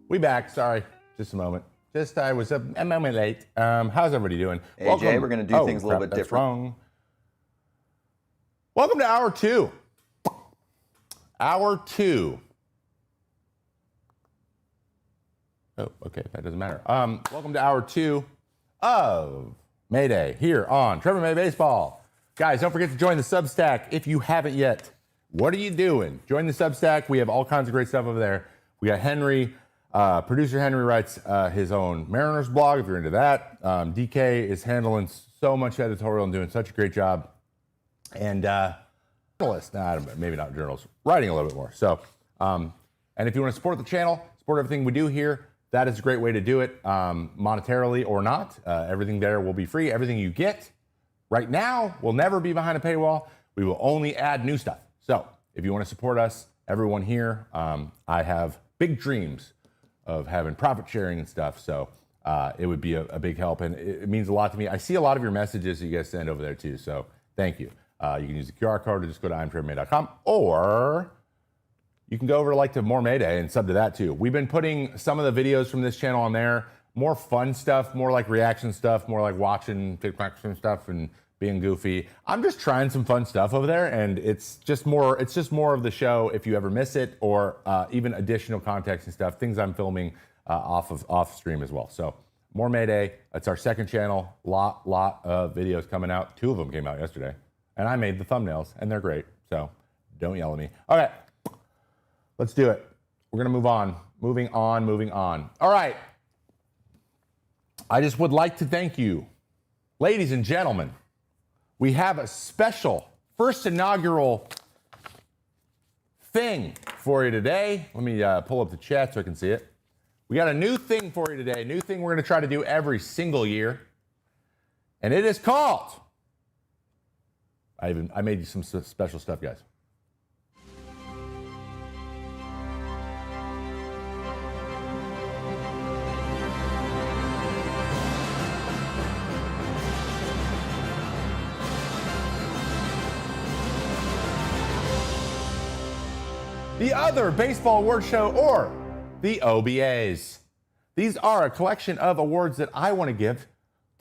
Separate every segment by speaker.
Speaker 1: We back. Sorry, just a moment. I was a moment late. How's everybody doing?
Speaker 2: AJ, welcome. We're going to do things a little bit different.
Speaker 1: Wrong. Welcome to hour two. Hour two. Oh, okay, that doesn't matter. Welcome to hour two of Mayday here on Trevor May Baseball. Guys, don't forget to join the Substack if you haven't yet. What are you doing? Join the Substack. We have all kinds of great stuff over there. We got Henry. Producer Henry writes his own Mariners blog, if you're into that. DK is handling so much editorial and doing such a great job. And journalist, maybe not journalist, writing a little bit more. So, and if you want to support the channel, support everything we do here, that is a great way to do it, monetarily or not. Everything there will be free. Everything you get right now will never be behind a paywall. We will only add new stuff. So if you want to support us, everyone here, I have big dreams of having profit sharing and stuff. So it would be a big help, and it means a lot to me. I see a lot of your messages that you guys send over there too. So thank you. You can use the QR code or just go to imtrevmay.com, or you can go over to More Mayday and sub to that too. We've been putting some of the videos from this channel on there, more fun stuff, more like reaction stuff, more like watching TikToks and stuff and being goofy. I'm just trying some fun stuff over there, and it's just more of the show if you ever miss it, or even additional context and stuff, things I'm filming off stream as well. So More Mayday, that's our second channel. Lot of videos coming out. 2 of them came out yesterday, and I made the thumbnails, and they're great. So don't yell at me. All right, let's do it. We're gonna move on. Moving on. All right. I just would like to thank you, ladies and gentlemen. We have a special first inaugural thing for you today. Let me pull up the chat so I can see it. We got a new thing for you today, a new thing we're going to try to do every single year. And it is called, I made you some special stuff, guys. The Other Baseball Award Show, or the OBAs. These are a collection of awards that I want to give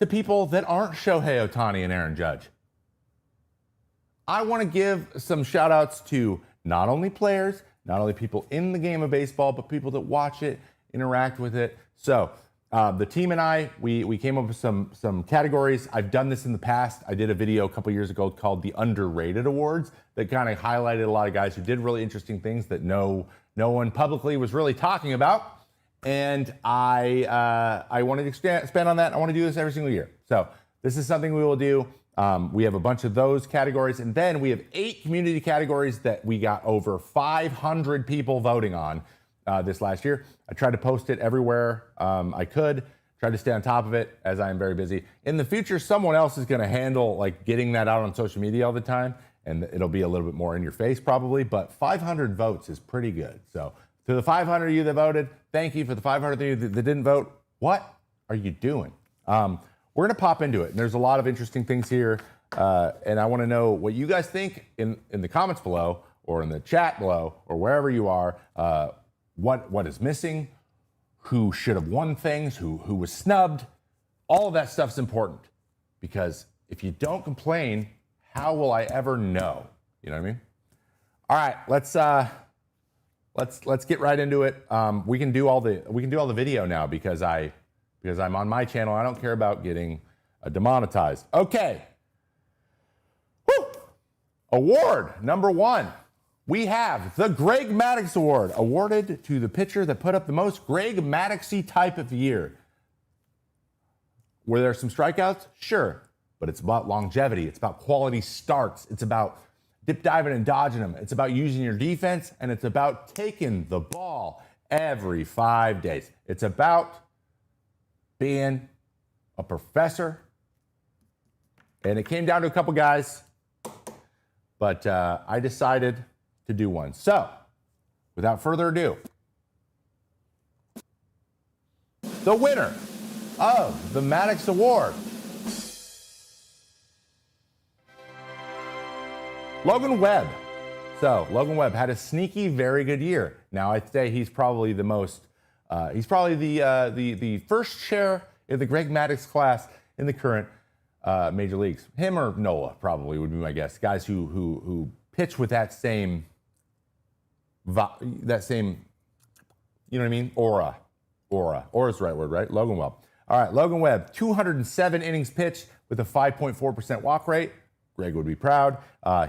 Speaker 1: to people that aren't Shohei Ohtani and Aaron Judge. I want to give some shout outs to not only players, not only people in the game of baseball, but people that watch it, interact with it. So the team and I, we came up with some categories. I've done this in the past. I did a video a couple years ago called the Underrated Awards that kind of highlighted a lot of guys who did really interesting things that no one publicly was really talking about. And I wanted to expand on that. I want to do this every single year. So this is something we will do. We have a bunch of those categories, and then we have 8 community categories that we got over 500 people voting on this last year. I tried to post it everywhere I could, tried to stay on top of it as I am very busy. In the future, someone else is going to handle getting that out on social media all the time, and it'll be a little bit more in your face probably, but 500 votes is pretty good. So to the 500 of you that voted, thank you. For the 500 of you that didn't vote, what are you doing? We're going to pop into it, and there's a lot of interesting things here, and I want to know what you guys think in the comments below, or in the chat below, or wherever you are. What is missing, who should have won things, who was snubbed. All of that stuff's important, because if you don't complain, how will I ever know? You know what I mean? All right, let's get right into it. We can do all the video now because I'm on my channel. I don't care about getting demonetized. Okay. Woo! Award number 1. We have the Greg Maddux Award, awarded to the pitcher that put up the most Greg Maddoxy type of year. Were there some strikeouts? Sure, but it's about longevity. It's about quality starts. It's about dip diving and dodging them. It's about using your defense, and it's about taking the ball every 5 days. It's about being a professor. And it came down to a couple guys, but I decided to do one. So, without further ado, the winner of the Maddux Award, Logan Webb. So Logan Webb had a sneaky, very good year. Now I'd say he's probably the most He's probably the first chair in the Greg Maddux class in the current major leagues. Him or Nola probably would be my guess. Guys who pitch with that same, you know what I mean? Aura is the right word, right? Logan Webb. All right, Logan Webb, 207 innings pitched with a 5.4% walk rate. Greg would be proud.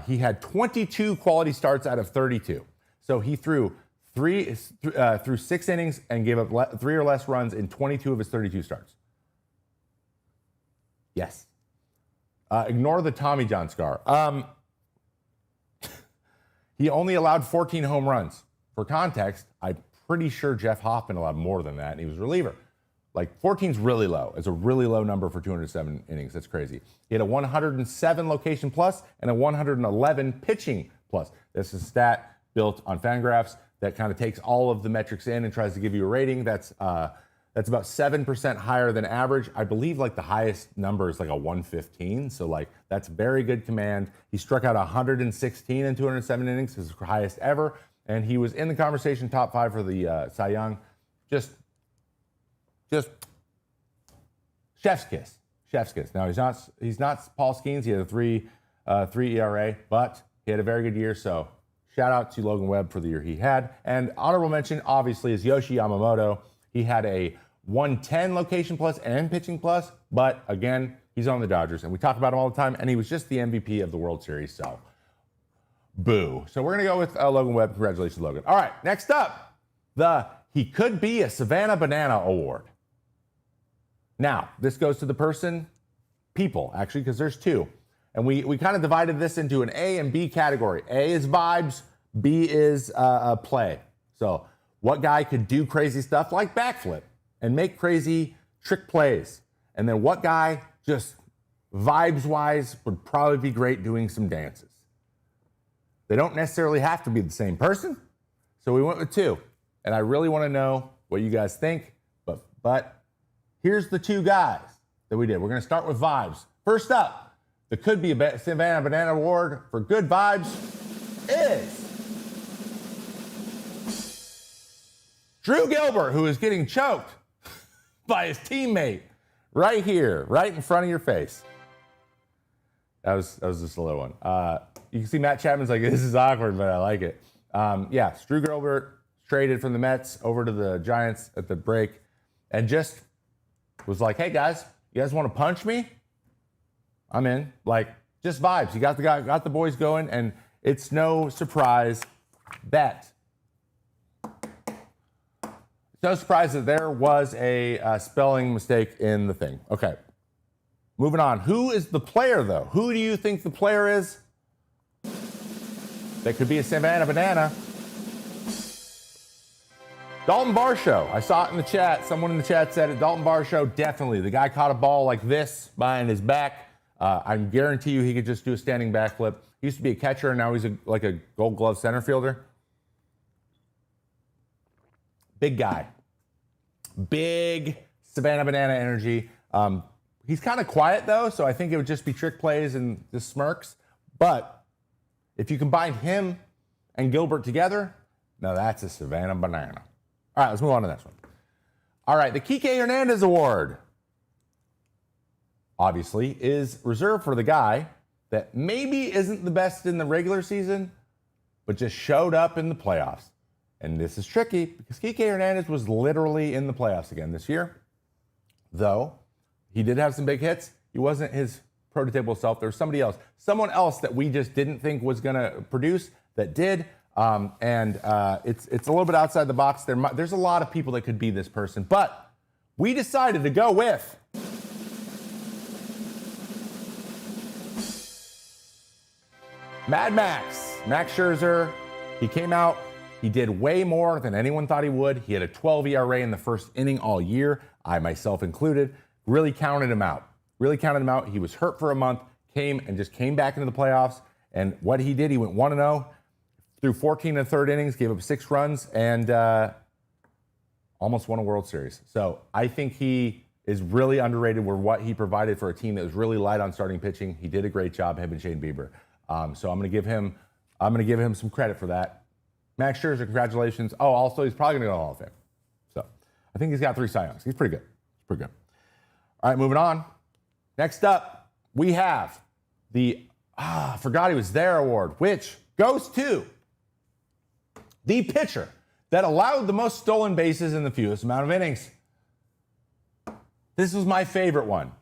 Speaker 1: He had 22 quality starts out of 32. So he threw 6 innings and gave up 3 or less runs in 22 of his 32 starts. Yes. Ignore the Tommy John scar. He only allowed 14 home runs. For context, I'm pretty sure Jeff Hoffman allowed more than that, and he was a reliever. Like 14's really low. It's a really low number for 207 innings. That's crazy. He had a 107 location plus and a 111 pitching plus. This is a stat built on Fangraphs that kind of takes all of the metrics in and tries to give you a rating. That's about 7% higher than average. I believe like the highest number is like a 115. So like that's very good command. He struck out 116 in 207 innings, his highest ever. And he was in the conversation top 5 for the Cy Young. Just chef's kiss. Chef's kiss. Now he's not Paul Skeens. He had a 3 ERA, but he had a very good year. So shout out to Logan Webb for the year he had. And honorable mention, obviously, is Yoshi Yamamoto. He had a 110 location plus and pitching plus, but again, he's on the Dodgers, and we talk about him all the time, and he was just the MVP of the World Series, so boo. So we're going to go with Logan Webb. Congratulations, Logan. All right, next up, the He Could Be a Savannah Banana Award. Now, this goes to the people, actually, because there's 2. And we kind of divided this into an A and B category. A is vibes, B is play. So what guy could do crazy stuff like backflip and make crazy trick plays? And then what guy just vibes-wise would probably be great doing some dances? They don't necessarily have to be the same person. So we went with 2. And I really want to know what you guys think. But here's the 2 guys that we did. We're going to start with vibes. First up, the Could Be a Savannah Banana Award for good vibes is Drew Gilbert, who is getting choked by his teammate right here, right in front of your face. That was just a little one. You can see Matt Chapman's like, this is awkward, but I like it. Yeah, Drew Gilbert traded from the Mets over to the Giants at the break and just was like, hey guys, you guys want to punch me? I'm in. Like, just vibes. You got the boys going, and it's no surprise that there was a spelling mistake in the thing. Okay. Moving on. Who is the player, though? Who do you think the player is that could be a Savannah Banana? Dalton Varsho. I saw it in the chat. Someone in the chat said it. Dalton Varsho, definitely. The guy caught a ball like this behind his back. I guarantee you he could just do a standing backflip. He used to be a catcher, and now he's like a Gold Glove center fielder. Big guy. Big Savannah Banana energy. He's kind of quiet, though, so I think it would just be trick plays and just smirks. But if you combine him and Gilbert together, now that's a Savannah Banana. All right, let's move on to the next one. All right, the Kike Hernandez Award, obviously, is reserved for the guy that maybe isn't the best in the regular season, but just showed up in the playoffs. And this is tricky because Kike Hernandez was literally in the playoffs again this year. Though he did have some big hits, he wasn't his prototypical self. There was someone else that we just didn't think was going to produce that did. It's a little bit outside the box. There's a lot of people that could be this person, but we decided to go with Mad Max Scherzer. He came out. He did way more than anyone thought he would. He had a 12 ERA in the first inning all year. I myself included. Really counted him out. He was hurt for a month, came back into the playoffs. And what he did, he went 1-0, threw 14 and a third innings, gave up 6 runs, and almost won a World Series. So I think he is really underrated for what he provided for a team that was really light on starting pitching. He did a great job, him and Shane Bieber. So I'm going to give him some credit for that. Max Scherzer, congratulations. Oh, also, he's probably going to go to the Hall of Fame. So I think he's got 3 Cy Youngs. He's pretty good. He's pretty good. All right, moving on. Next up, we have the forgot he was there award, which goes to the pitcher that allowed the most stolen bases in the fewest amount of innings. This was my favorite one.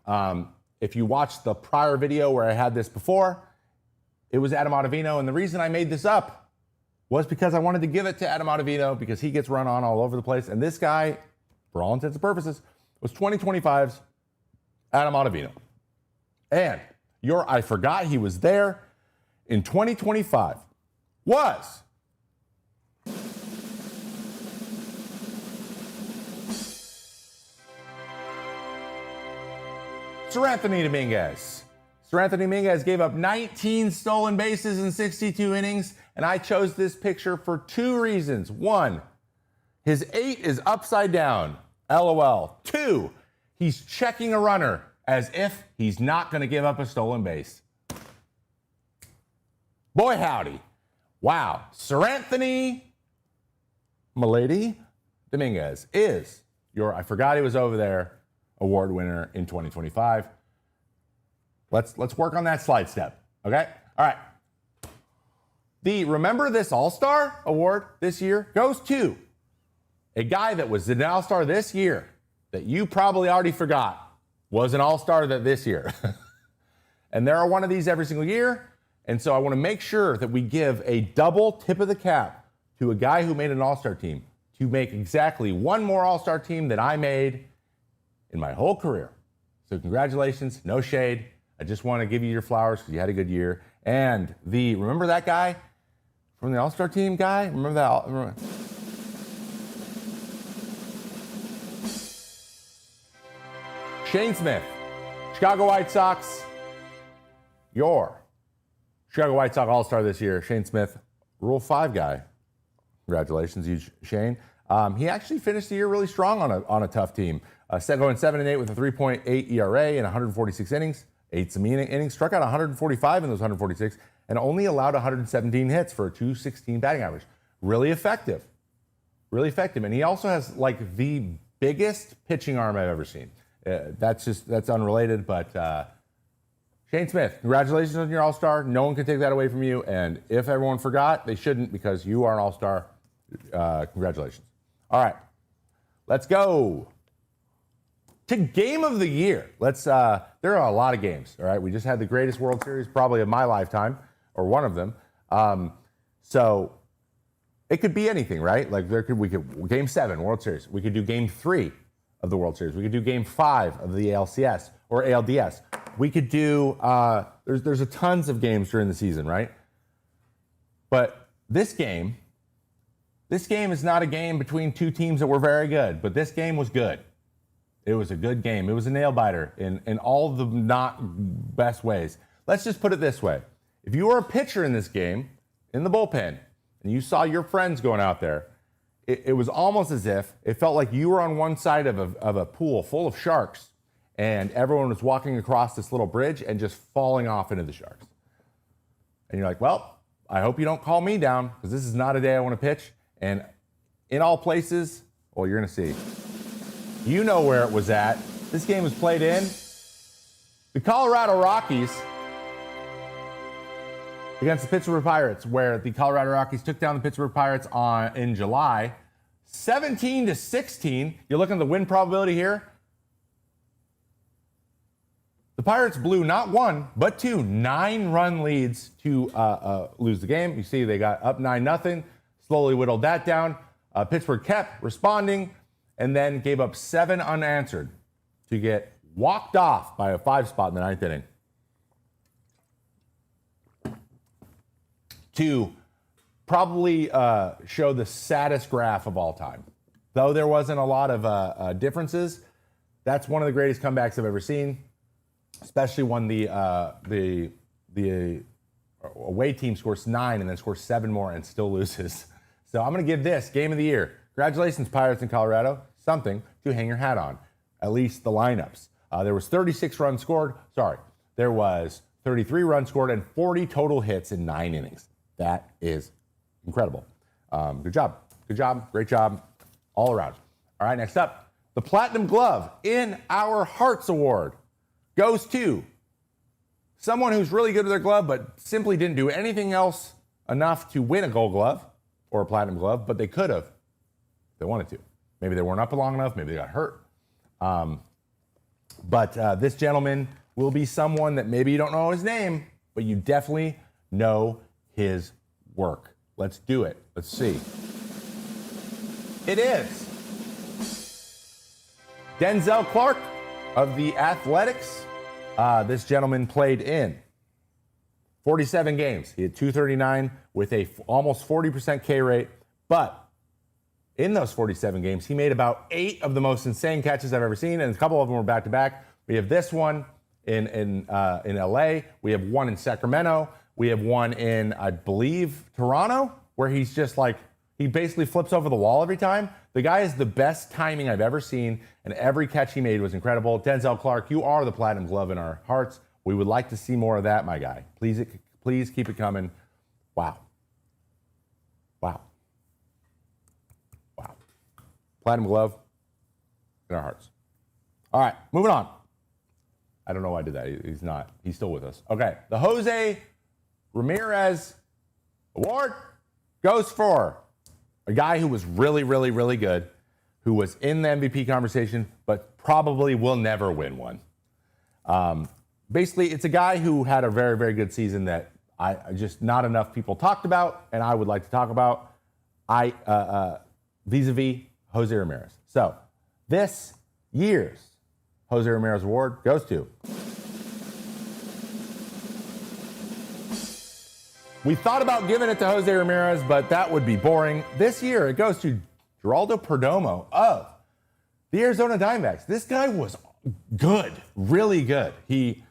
Speaker 1: If you watched the prior video where I had this before, it was Adam Ottavino, and the reason I made this up was because I wanted to give it to Adam Ottavino because he gets run on all over the place, and this guy, for all intents and purposes, was 2025's Adam Ottavino. And your I forgot he was there in 2025 was Seranthony Dominguez. Seranthony Dominguez gave up 19 stolen bases in 62 innings, and I chose this picture for 2 reasons. 1, his 8 is upside down, LOL. 2, he's checking a runner as if he's not going to give up a stolen base. Boy, howdy. Wow. Seranthony Milady Dominguez is your I forgot he was over there award winner in 2025. Let's work on that slide step, okay? All right. The Remember This All-Star award this year goes to a guy that was an All-Star this year that you probably already forgot was an All-Star this year. And there are one of these every single year. And so I want to make sure that we give a double tip of the cap to a guy who made an All-Star team to make exactly one more All-Star team that I made in my whole career. So congratulations, no shade. I just want to give you your flowers because you had a good year. And remember that guy from the All-Star team guy? Remember that? Shane Smith, Chicago White Sox, your Chicago White Sox All-Star this year. Shane Smith, Rule 5 guy. Congratulations, you, Shane. He actually finished the year really strong on a tough team. Going 7-8 with a 3.8 ERA in 146 innings. 8 some innings, struck out 145 in those 146, and only allowed 117 hits for a 216 batting average. Really effective. Really effective. And he also has like the biggest pitching arm I've ever seen. That's unrelated, but Shane Smith, congratulations on your All-Star. No one can take that away from you. And if everyone forgot, they shouldn't because you are an All-Star. Congratulations. All right, let's go to Game of the Year. There are a lot of games, all right? We just had the greatest World Series probably of my lifetime, or one of them. So it could be anything, right? Like we could Game 7 World Series. We could do Game 3 of the World Series. We could do Game 5 of the ALCS or ALDS. We could do there's a tons of games during the season, right? But this game is not a game between two teams that were very good, but this game was good. It was a good game. It was a nail-biter in all the not best ways. Let's just put it this way. If you were a pitcher in this game, in the bullpen, and you saw your friends going out there, it was almost as if it felt like you were on one side of a pool full of sharks, and everyone was walking across this little bridge and just falling off into the sharks. And you're like, well, I hope you don't call me down, because this is not a day I want to pitch. And in all places, well, you're going to see. You know where it was at. This game was played in the Colorado Rockies against the Pittsburgh Pirates, where the Colorado Rockies took down the Pittsburgh Pirates in July, 17-16. You're looking at the win probability here. The Pirates blew not one, but 2 9-run leads to lose the game. You see they got up 9-0, slowly whittled that down. Pittsburgh kept responding, and then gave up 7 unanswered to get walked off by a 5 spot in the 9th inning. To probably show the saddest graph of all time. Though there wasn't a lot of differences, that's one of the greatest comebacks I've ever seen, especially when the away team scores 9 and then scores 7 more and still loses. So I'm going to give this Game of the Year. Congratulations, Pirates in Colorado. Something to hang your hat on, at least the lineups. There was 36 runs scored. There was 33 runs scored and 40 total hits in 9 innings. That is incredible. Good job. Great job all around. All right, next up, the Platinum Glove in our Hearts Award goes to someone who's really good with their glove, but simply didn't do anything else enough to win a Gold Glove or a Platinum Glove, but they could have if they wanted to. Maybe they weren't up long enough. Maybe they got hurt. But this gentleman will be someone that maybe you don't know his name, but you definitely know his work. Let's do it. Let's see. It is Denzel Clark of the Athletics. This gentleman played in 47 games. He had 239 with a almost 40% K rate. But in those 47 games, he made about 8 of the most insane catches I've ever seen, and a couple of them were back-to-back. We have this one in LA. We have one in Sacramento. We have one in, I believe, Toronto, where he's just like, he basically flips over the wall every time. The guy is the best timing I've ever seen, and every catch he made was incredible. Denzel Clark, you are the Platinum Glove in our hearts. We would like to see more of that, my guy. Please keep it coming. Wow. Wow. Wow. Platinum Glove in our hearts. All right, moving on. I don't know why I did that. He's not. He's still with us. Okay, the Jose Ramirez Award goes for a guy who was really, really, really good, who was in the MVP conversation, but probably will never win one. Basically, it's a guy who had a very, very good season that I just not enough people talked about, and I would like to talk about. Vis-a-vis Jose Ramirez. So this year's Jose Ramirez Award goes to. We thought about giving it to Jose Ramirez, but that would be boring. This year, it goes to Geraldo Perdomo of the Arizona Diamondbacks. This guy was good, really good. He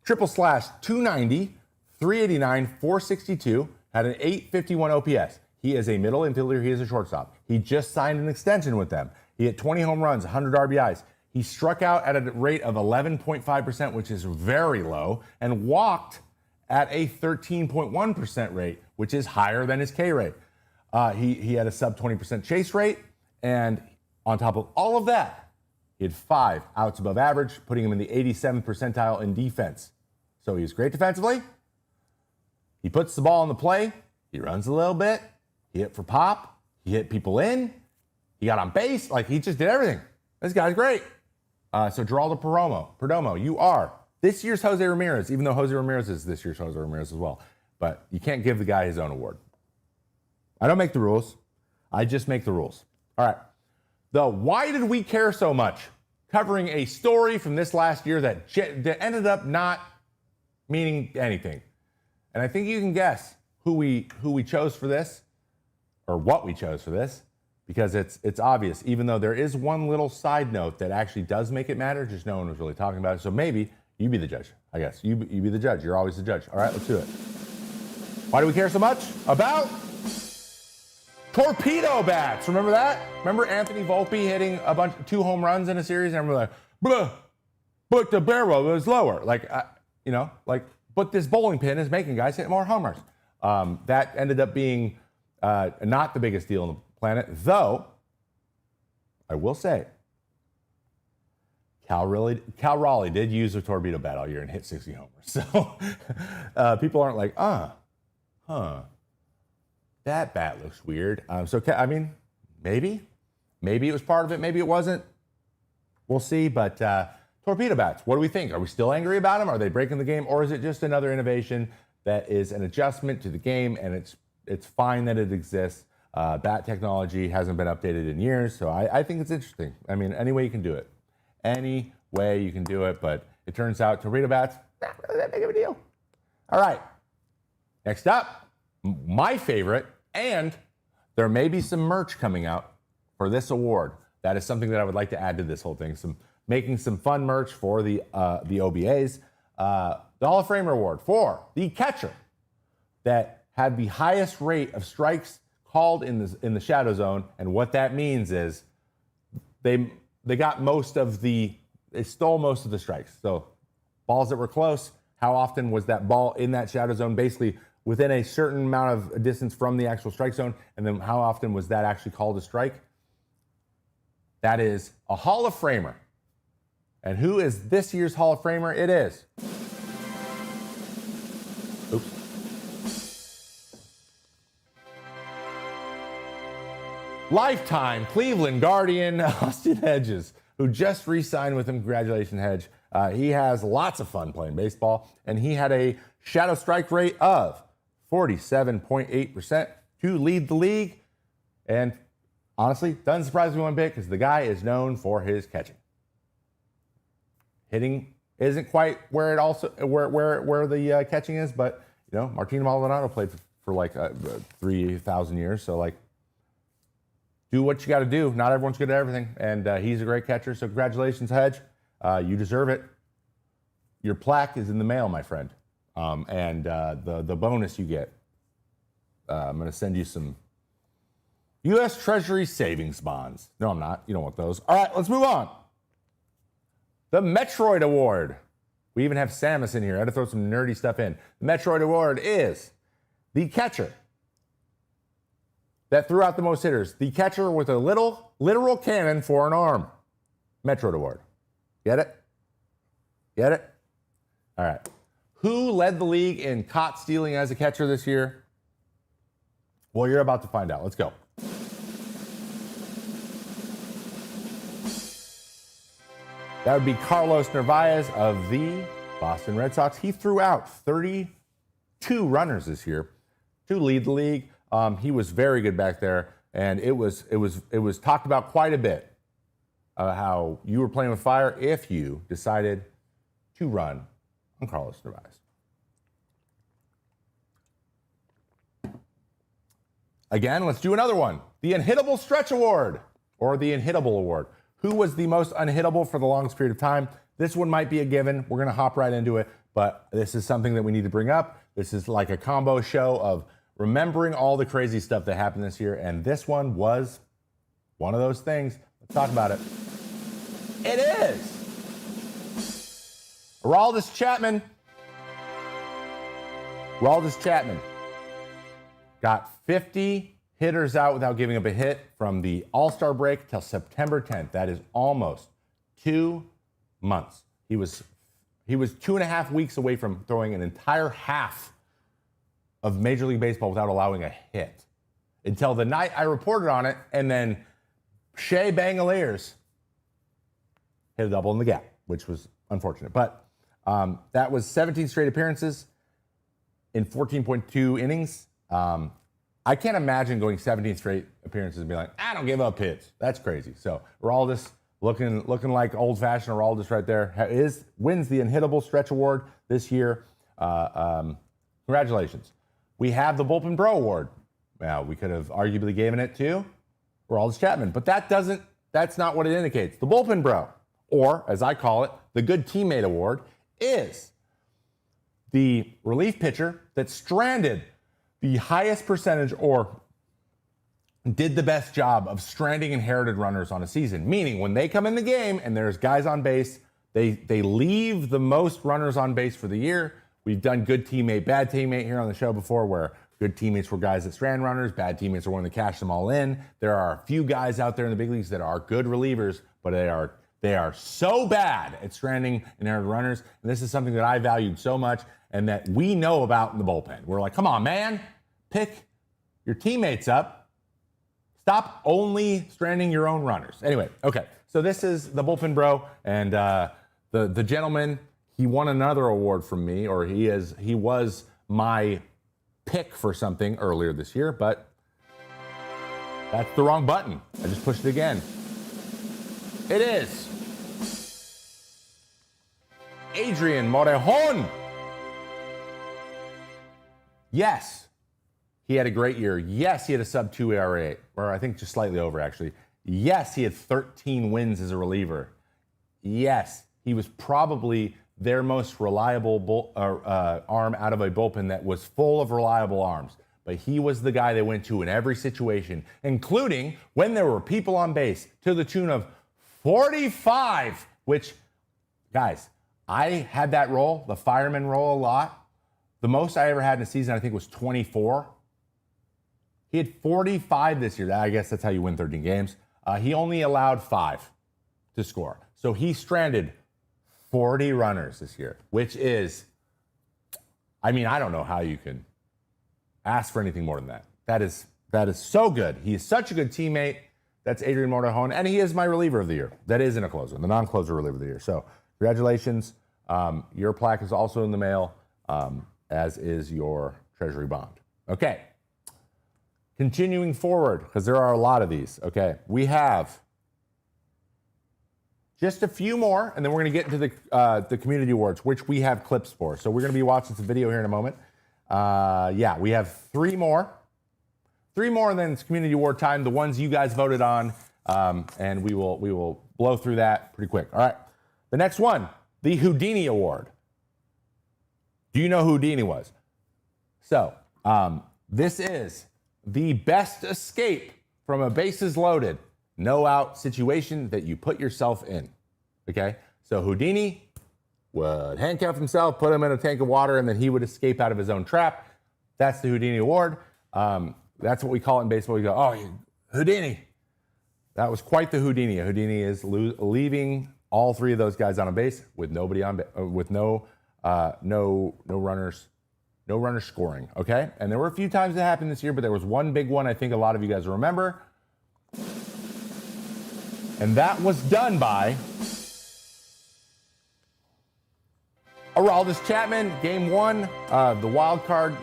Speaker 1: triple slashed 290, 389, 462, had an 851 OPS. He is a middle infielder. He is a shortstop. He just signed an extension with them. He hit 20 home runs, 100 RBIs. He struck out at a rate of 11.5%, which is very low, and walked at a 13.1% rate, which is higher than his K rate. He had a sub 20% chase rate, and on top of all of that, he had 5 outs above average, putting him in the 87th percentile in defense. So he's great defensively. He puts the ball in the play. He runs a little bit. He hit for pop. He hit people in. He got on base. Like, he just did everything. This guy's great. So Geraldo Perdomo, you are this year's Jose Ramirez, even though Jose Ramirez is this year's Jose Ramirez as well. But you can't give the guy his own award. I don't make the rules. I just make the rules. All right. Why did we care so much? Covering a story from this last year that ended up not meaning anything. And I think you can guess who we chose for this, or what we chose for this, because it's obvious, even though there is one little side note that actually does make it matter, just no one was really talking about it. So maybe you be the judge, I guess. You be the judge. You're always the judge. All right, let's do it. Why do we care so much about torpedo bats? Remember that? Remember Anthony Volpe hitting 2 home runs in a series, and we're like, blah, but the barrel was lower. But this bowling pin is making guys hit more homers. That ended up being not the biggest deal on the planet, though I will say Cal Raleigh did use a torpedo bat all year and hit 60 homers. So people aren't like, that bat looks weird. Maybe it was part of it, maybe it wasn't. We'll see, but torpedo bats, what do we think? Are we still angry about them? Are they breaking the game? Or is it just another innovation that is an adjustment to the game, and it's fine that it exists? Bat technology hasn't been updated in years, so I think it's interesting. I mean, any way you can do it. Any way you can do it, but it turns out torpedo bats, not really that big of a deal. All right, next up, my favorite, and there may be some merch coming out for this award. That is something that I would like to add to this whole thing. Making some fun merch for the OBAs. The Hall of Famer award for the catcher that had the highest rate of strikes called in the shadow zone, and what that means is they got they stole most of the strikes. So balls that were close, how often was that ball in that shadow zone, basically within a certain amount of distance from the actual strike zone, and then how often was that actually called a strike? That is a Hall of Famer. And who is this year's Hall of Famer? It is. Oops. Lifetime Cleveland Guardian Austin Hedges, who just re-signed with him. Congratulations, Hedge. He has lots of fun playing baseball, and he had a shadow strike rate of 47.8% to lead the league. And honestly, doesn't surprise me one bit because the guy is known for his catching. Hitting isn't quite where it also where the catching is, but you know, Martino Maldonado played for like 3,000 years, so like, do what you got to do. Not everyone's good at everything, and he's a great catcher. So congratulations, Hedge. You deserve it. Your plaque is in the mail, my friend, and the bonus you get. I'm going to send you some U.S. Treasury savings bonds. No, I'm not. You don't want those. All right, let's move on. The Metroid Award. We even have Samus in here. I had to throw some nerdy stuff in. The Metroid Award is the catcher that threw out the most hitters. The catcher with a literal cannon for an arm. Metroid Award. Get it? Get it? All right. Who led the league in caught stealing as a catcher this year? Well, you're about to find out. Let's go. That would be Carlos Narvaez of the Boston Red Sox. He threw out 32 runners this year to lead the league. He was very good back there, and it was talked about quite a bit how you were playing with fire if you decided to run on Carlos Narvaez. Again, let's do another one. The Unhittable Stretch Award, or the Unhittable Award. Who was the most unhittable for the longest period of time? This one might be a given. We're going to hop right into it, but this is something that we need to bring up. This is like a combo show of remembering all the crazy stuff that happened this year, and this one was one of those things. Let's talk about it. It is Aroldis Chapman. Aroldis Chapman got 50 hitters out without giving up a hit from the All-Star break till September 10th. That is almost 2 months. He was 2.5 weeks away from throwing an entire half of Major League Baseball without allowing a hit until the night I reported on it, and then Shea Bangaliers hit a double in the gap, which was unfortunate. But that was 17 straight appearances in 14.2 innings. I can't imagine going 17 straight appearances and being like, I don't give up hits. That's crazy. So Aroldis looking like old-fashioned Aroldis right there wins the Unhittable Stretch Award this year. Congratulations. We have the Bullpen Bro Award. Now, we could have arguably given it to Aroldis Chapman, but that's not what it indicates. The Bullpen Bro, or as I call it, the Good Teammate Award, is the relief pitcher that stranded the highest percentage or did the best job of stranding inherited runners on a season. Meaning when they come in the game and there's guys on base, they leave the most runners on base for the year. We've done good teammate, bad teammate here on the show before, where good teammates were guys that strand runners, bad teammates are willing to cash them all in. There are a few guys out there in the big leagues that are good relievers, but they are so bad at stranding inherited runners. And this is something that I valued so much and that we know about in the bullpen. We're like, come on, man, pick your teammates up. Stop only stranding your own runners. Anyway, okay, so this is the Bullpen Bro, and the gentleman, he won another award from me, or he was my pick for something earlier this year, but that's the wrong button. I just pushed it again. It is Adrian Morejon. Yes, he had a great year. Yes, he had a sub-2 ERA, or I think just slightly over, actually. Yes, he had 13 wins as a reliever. Yes, he was probably their most reliable arm out of a bullpen that was full of reliable arms. But he was the guy they went to in every situation, including when there were people on base, to the tune of 45, which, guys, I had that role, the fireman role, a lot. The most I ever had in a season, I think, was 24. He had 45 this year. I guess that's how you win 13 games. He only allowed 5 to score. So he stranded 40 runners this year, which is, I mean, I don't know how you can ask for anything more than that. That is so good. He is such a good teammate. That's Adrian Morejon, and he is my reliever of the year. That isn't a closer, the non-closer reliever of the year. So congratulations. Your plaque is also in the mail, as is your treasury bond. Okay. Continuing forward, because there are a lot of these. Okay. We have just a few more, and then we're going to get into the community awards, which we have clips for. So we're going to be watching some video here in a moment. Yeah, we have 3 more. 3 more, and then it's community award time, the ones you guys voted on, and we will blow through that pretty quick. All right. The next one, the Houdini Award. Do you know who Houdini was? So this is the best escape from a bases loaded, no out situation that you put yourself in. Okay? So Houdini would handcuff himself, put him in a tank of water, and then he would escape out of his own trap. That's the Houdini Award. That's what we call it in baseball. We go, oh, Houdini. That was quite the Houdini. Houdini is leaving all 3 of those guys on a base with nobody on, with no runners scoring. Okay, and there were a few times that happened this year, but there was one big one I think a lot of you guys remember, and that was done by Aroldis Chapman. Game 1, the wild card,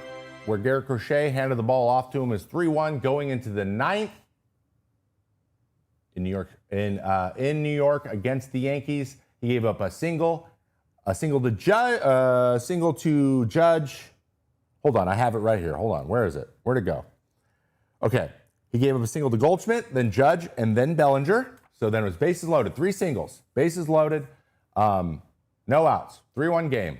Speaker 1: where Garrett Crochet handed the ball off to him, is 3-1 going into the 9th in New York. In New York against the Yankees, he gave up a single to Judge. Hold on, I have it right here. Hold on, where is it? Where'd it go? Okay, he gave up a single to Goldschmidt, then Judge, and then Bellinger. So then it was bases loaded, 3 singles, bases loaded, no outs, 3-1 game.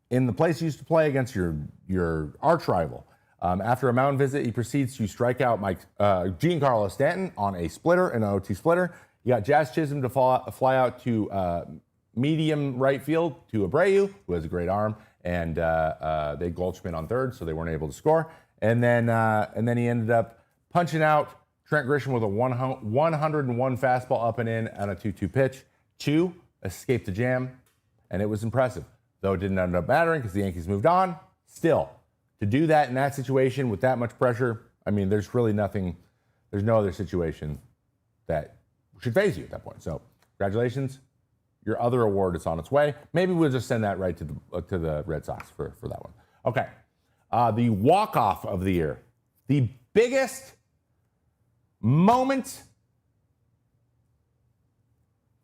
Speaker 1: In the place he used to play against your arch rival. After a mound visit, he proceeds to strike out Giancarlo Stanton on a splitter, an 0-2 splitter. You got Jazz Chisholm to fly out to medium right field to Abreu, who has a great arm, and they Goldschmidt on third, so they weren't able to score. And then he ended up punching out Trent Grisham with a 101 fastball up and in on a 2-2 pitch. 2 escaped the jam, and it was impressive. Though it didn't end up mattering because the Yankees moved on. Still, to do that in that situation with that much pressure, I mean, there's really nothing, there's no other situation that should faze you at that point. So, congratulations. Your other award is on its way. Maybe we'll just send that right to the Red Sox for that one. Okay. The walk-off of the year. The biggest moment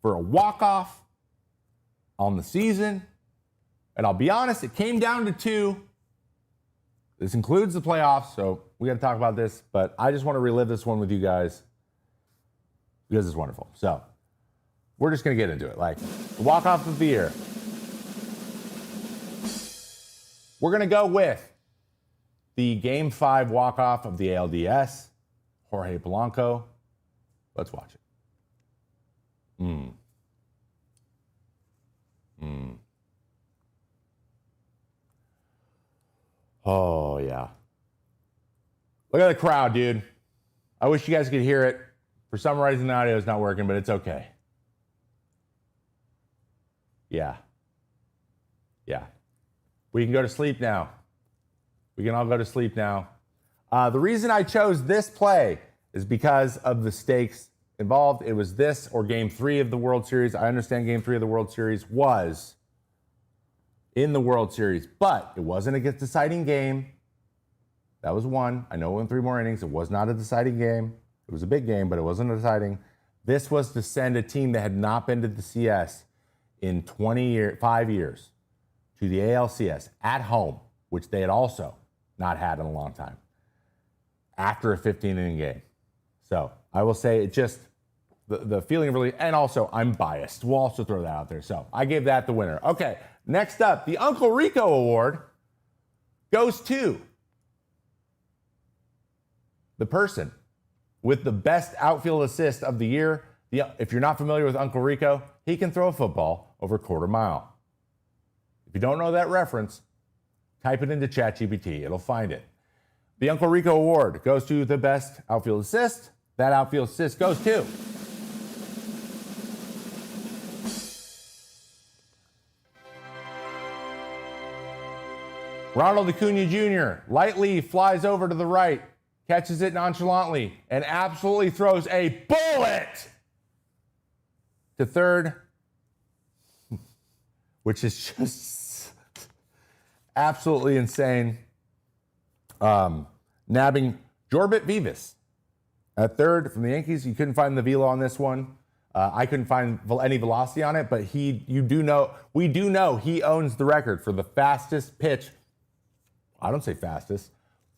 Speaker 1: for a walk-off on the season. And I'll be honest, it came down to 2. This includes the playoffs, so we got to talk about this. But I just want to relive this one with you guys because it's wonderful. So we're just going to get into it. Like, the walk-off of the year. We're going to go with the Game 5 walk-off of the ALDS, Jorge Polanco. Let's watch it. Oh, yeah. Look at the crowd, dude. I wish you guys could hear it. For some reason, the audio is not working, but it's okay. Yeah. We can go to sleep now. We can all go to sleep now. The reason I chose this play is because of the stakes involved. It was this or Game 3 of the World Series. I understand Game 3 of the World Series was in the World Series, but it wasn't a deciding game. That was 1. I know it went 3 more innings. It was not a deciding game. It was a big game, but it wasn't a deciding. This was to send a team that had not been to the CS in 5 years to the ALCS at home, which they had also not had in a long time, after a 15-inning game. So I will say it just, the feeling of relief, and also I'm biased. We'll also throw that out there. So I gave that the winner. Okay, next up, the Uncle Rico Award goes to the person with the best outfield assist of the year. If you're not familiar with Uncle Rico, he can throw a football over a quarter mile. If you don't know that reference, type it into ChatGPT. It'll find it. The Uncle Rico Award goes to the best outfield assist. That outfield assist goes to Ronald Acuna Jr. lightly flies over to the right, catches it nonchalantly, and absolutely throws a bullet to third, which is just absolutely insane. Nabbing Jorbit Vivas at third from the Yankees. You couldn't find the velo on this one. I couldn't find any velocity on it, but we do know he owns the record for the fastest pitch. I don't say fastest,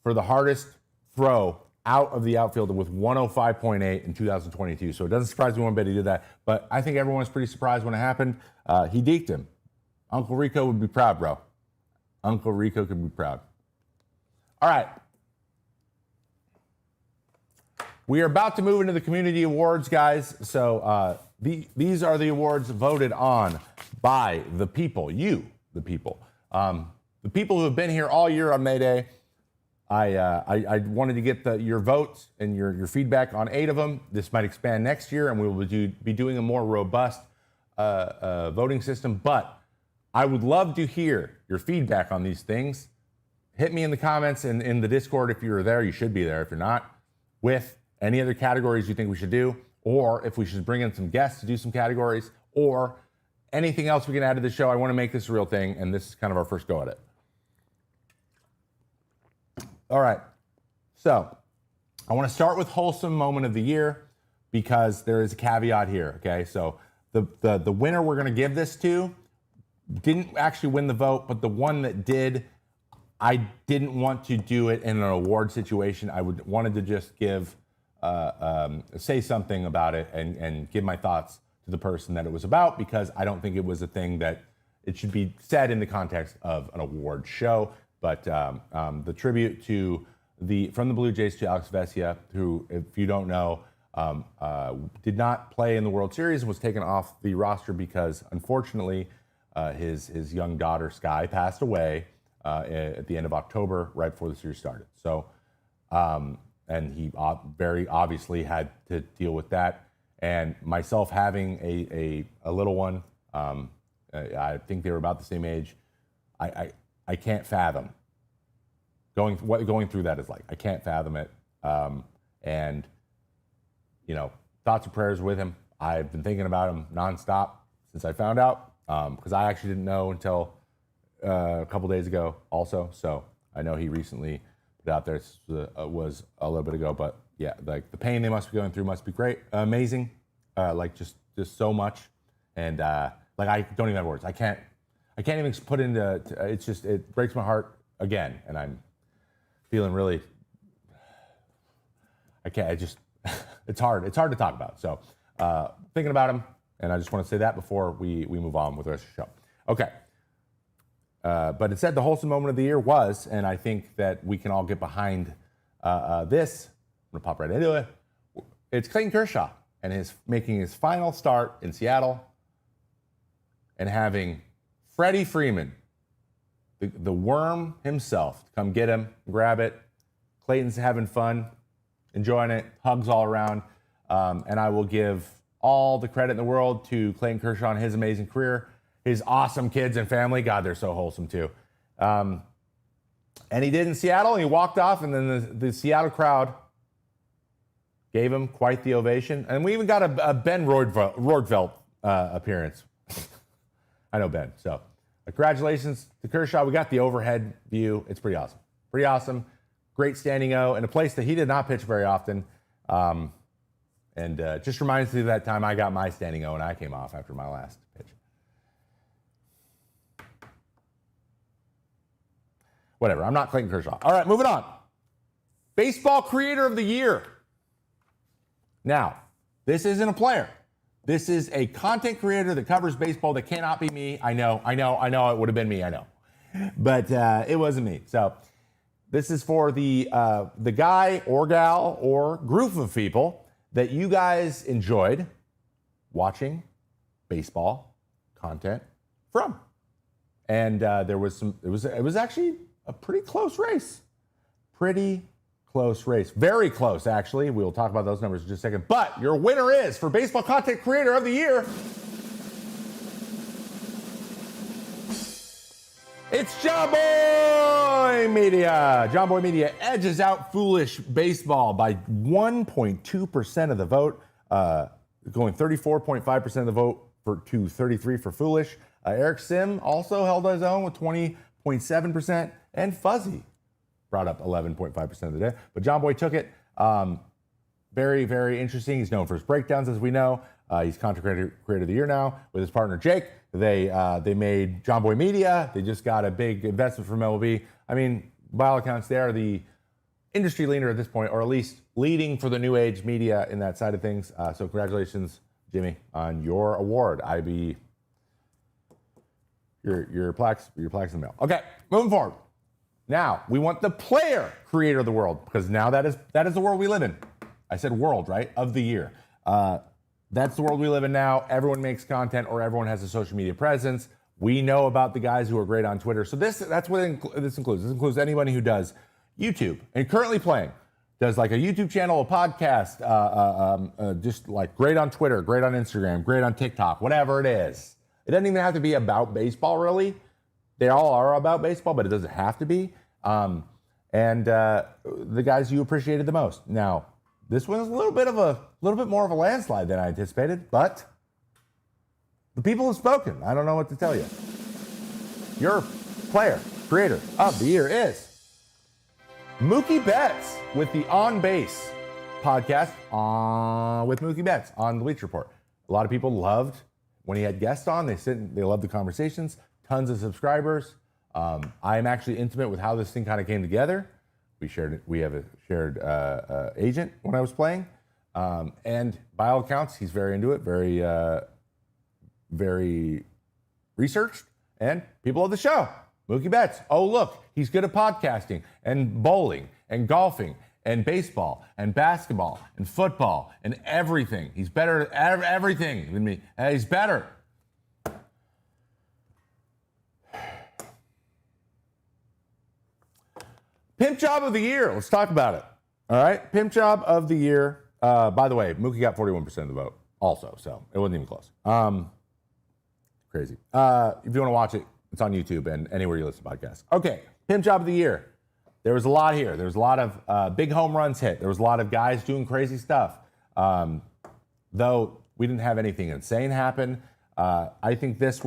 Speaker 1: for the hardest throw out of the outfield with 105.8 in 2022. So it doesn't surprise me one bit he did that, but I think everyone was pretty surprised when it happened. He deked him. Uncle Rico would be proud, bro. Uncle Rico could be proud. All right. We are about to move into the community awards, guys. So these are the awards voted on by the people, you, the people. The people who have been here all year on Mayday. I wanted to get your votes and your feedback on 8 of them. This might expand next year, and we will be doing a more robust voting system. But I would love to hear your feedback on these things. Hit me in the comments and in the Discord if you're there. You should be there if you're not. With any other categories you think we should do, or if we should bring in some guests to do some categories, or anything else we can add to the show. I want to make this a real thing, and this is kind of our first go at it. All right, so I want to start with wholesome moment of the year because there is a caveat here, okay? So the winner we're going to give this to didn't actually win the vote, but the one that did, I didn't want to do it in an award situation. I wanted to just say something about it and give my thoughts to the person that it was about, because I don't think it was a thing that it should be said in the context of an award show. But the tribute from the Blue Jays to Alex Vesia, who, if you don't know, did not play in the World Series and was taken off the roster because, unfortunately, his young daughter Sky passed away at the end of October, right before the series started. So, and he very obviously had to deal with that. And myself having a little one, I think they were about the same age. I can't fathom what going through that is like. I can't fathom it. And, thoughts and prayers with him. I've been thinking about him nonstop since I found out, because I actually didn't know until a couple days ago also. So I know he recently put out there, was a little bit ago, but yeah, like the pain they must be going through must be great, amazing, just so much. And like, I don't even have words. I can't even put into, it breaks my heart again. And I'm feeling really, it's hard to talk about. So thinking about him, and I just want to say that before we move on with the rest of the show. Okay. But it said the wholesome moment of the year was, and I think that we can all get behind this. I'm going to pop right into it. It's Clayton Kershaw and making his final start in Seattle and having Freddie Freeman, the worm himself, come get him, grab it. Clayton's having fun, enjoying it, hugs all around. And I will give all the credit in the world to Clayton Kershaw and his amazing career. His awesome kids and family. God, they're so wholesome too. And he did in Seattle, and he walked off, and then the Seattle crowd gave him quite the ovation. And we even got a Ben Rordvelt appearance. I know Ben. So congratulations to Kershaw. We got the overhead view. It's pretty awesome. Pretty awesome. Great standing O in a place that he did not pitch very often. And just reminds me of that time I got my standing O and I came off after my last pitch. Whatever, I'm not Clayton Kershaw. All right, moving on. Baseball Creator of the Year. Now, this isn't a player. This is a content creator that covers baseball that cannot be me. I know, it would have been me, I know. But it wasn't me. So this is for the guy or gal or group of people that you guys enjoyed watching baseball content from. And there was it was actually a pretty close race. Pretty close race. Very close, actually. We'll talk about those numbers in just a second. But your winner is, for Baseball Content Creator of the Year, it's John Boy! Media. John Boy Media edges out Foolish Baseball by 1.2% of the vote, going 34.5% of the vote to 33 for Foolish. Eric Sim also held his own with 20.7%, and Fuzzy brought up 11.5% of the day. But John Boy took it. Very, very interesting. He's known for his breakdowns, as we know. He's Content Creator of the Year now with his partner Jake. They made John Boy Media. They just got a big investment from MLB. I mean, by all accounts, they are the industry leader at this point, or at least leading for the new age media in that side of things. So congratulations, Jimmy, on your award. Your plaques in the mail. Okay, moving forward. Now we want the player creator of the world, because now that is the world we live in. I said world, right? Of the year. That's the world we live in now. Everyone makes content, or everyone has a social media presence. We know about the guys who are great on Twitter. So that's what this includes. This includes anybody who does YouTube and currently playing, does like a YouTube channel, a podcast, just like great on Twitter, great on Instagram, great on TikTok, whatever it is. It doesn't even have to be about baseball, really. They all are about baseball, but it doesn't have to be. And the guys you appreciated the most. Now, this one is a little bit more of a landslide than I anticipated, but the people have spoken. I don't know what to tell you. Your player, creator of the year is Mookie Betts with the On Base podcast with Mookie Betts on the Bleacher Report. A lot of people loved when he had guests on. They loved the conversations. Tons of subscribers. I am actually intimate with how this thing kind of came together. We have a shared agent when I was playing, and by all accounts, he's very into it, very researched, and people of the show. Mookie Betts. Oh, look, he's good at podcasting and bowling and golfing and baseball and basketball and football and everything. He's better at everything than me. He's better. Pimp Job of the Year. Let's talk about it. All right. Pimp Job of the Year. By the way, Mookie got 41% of the vote also, so it wasn't even close. Crazy. If you want to watch it, it's on YouTube and anywhere you listen to podcasts. Okay. Pimp Job of the Year. There was a lot here. There was a lot of big home runs hit. There was a lot of guys doing crazy stuff. Though we didn't have anything insane happen. I think this